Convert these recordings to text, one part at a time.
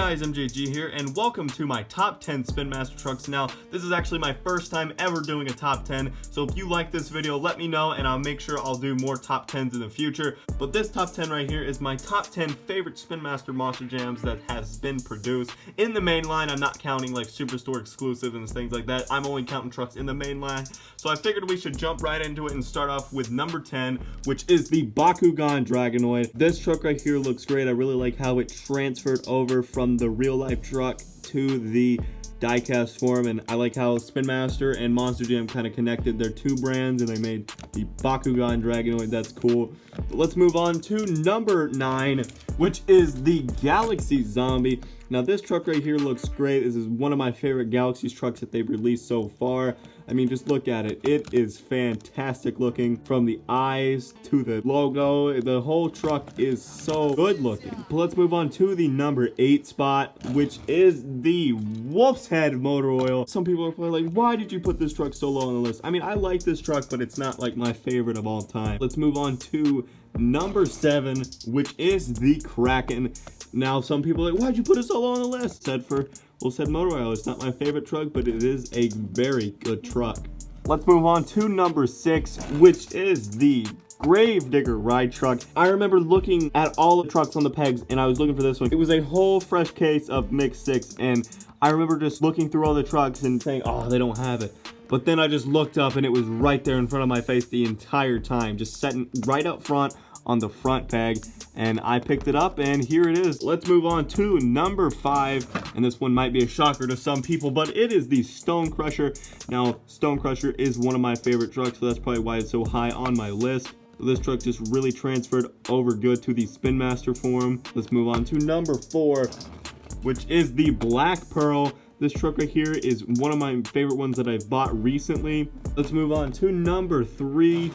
guys, MJG here, and welcome to my top 10 Spin Master trucks. Now, this is actually my first time ever doing a top 10, so if you like this video, let me know, and I'll make sure I'll do more top 10s in the future. But this top 10 right here is my top 10 favorite Spin Master Monster Jams that has been produced in the main line. I'm not counting like Superstore exclusive and things like that. I'm only counting trucks in the main line. So I figured we should jump right into it and start off with number 10, which is the Bakugan Dragonoid. This truck right here looks great. I really like how it transferred over from the real life truck to the diecast form, and I like how Spin Master and Monster Jam kind of connected their two brands and they made the Bakugan Dragonoid. That's cool. But let's move on to number 9, which is the Galaxy Zombie. Now this truck right here looks great. This is one of my favorite Galaxy's trucks that they've released so far. I mean, just look at it. It is fantastic looking, from the eyes to the logo. The whole truck is so good looking. But let's move on to the number 8 spot, which is the Wolf's Head Motor Oil. Some people are probably like, why did you put this truck so low on the list? I mean, I like this truck, but it's not like my favorite of all time. Let's move on to number 7, which is the Kraken. Now, some people are like, why'd you put it so low on the list? Wolf's Head Motor Oil. It's not my favorite truck, but it is a very good truck. Let's move on to number 6, which is the Gravedigger Ride Truck. I remember looking at all the trucks on the pegs, and I was looking for this one. It was a whole fresh case of Mix 6, and I remember just looking through all the trucks and saying, oh, they don't have it. But then I just looked up, and it was right there in front of my face the entire time, just sitting right up front on the front peg, and I picked it up, and here it is. Let's move on to number 5, and this one might be a shocker to some people, but it is the Stone Crusher. Now, Stone Crusher is one of my favorite trucks, so that's probably why it's so high on my list. This truck just really transferred over good to the Spin Master form. Let's move on to number 4, which is the Black Pearl. This truck right here is one of my favorite ones that I've bought recently. Let's move on to number 3,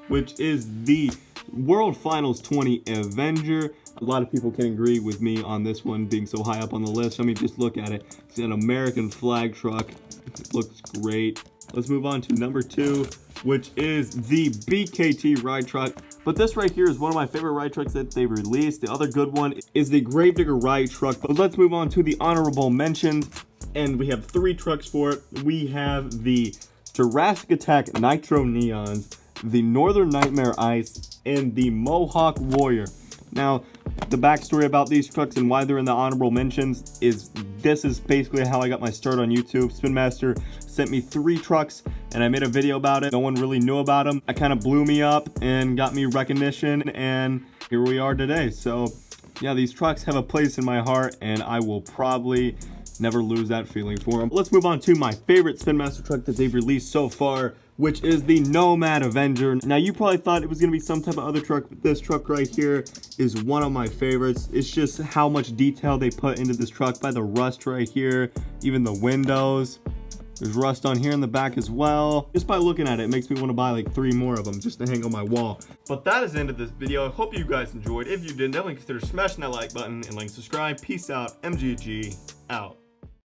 which is the World Finals 20 Avenger. A lot of people can agree with me on this one being so high up on the list. I mean, just look at it. It's an American flag truck. It looks great. Let's move on to number 2, which is the BKT Ride Truck. But this right here is one of my favorite ride trucks that they've released. The other good one is the Gravedigger Ride Truck. But let's move on to the honorable mentions. And we have 3 trucks for it. We have the Jurassic Attack Nitro Neons, the Northern Nightmare Ice, and the Mohawk Warrior. Now, the backstory about these trucks and why they're in the honorable mentions is this is basically how I got my start on YouTube. Spin Master sent me 3 trucks and I made a video about it. No one really knew about them. It kind of blew me up and got me recognition, and here we are today. So yeah, these trucks have a place in my heart, and I will probably never lose that feeling for them. Let's move on to my favorite Spin Master truck that they've released so far, which is the Nomad Avenger. Now, you probably thought it was gonna be some type of other truck, but this truck right here is one of my favorites. It's just how much detail they put into this truck by the rust right here, even the windows. There's rust on here in the back as well. Just by looking at it, it makes me want to buy like 3 more of them just to hang on my wall. But that is the end of this video. I hope you guys enjoyed. If you did, definitely consider smashing that like button and like subscribe. Peace out. MGG out.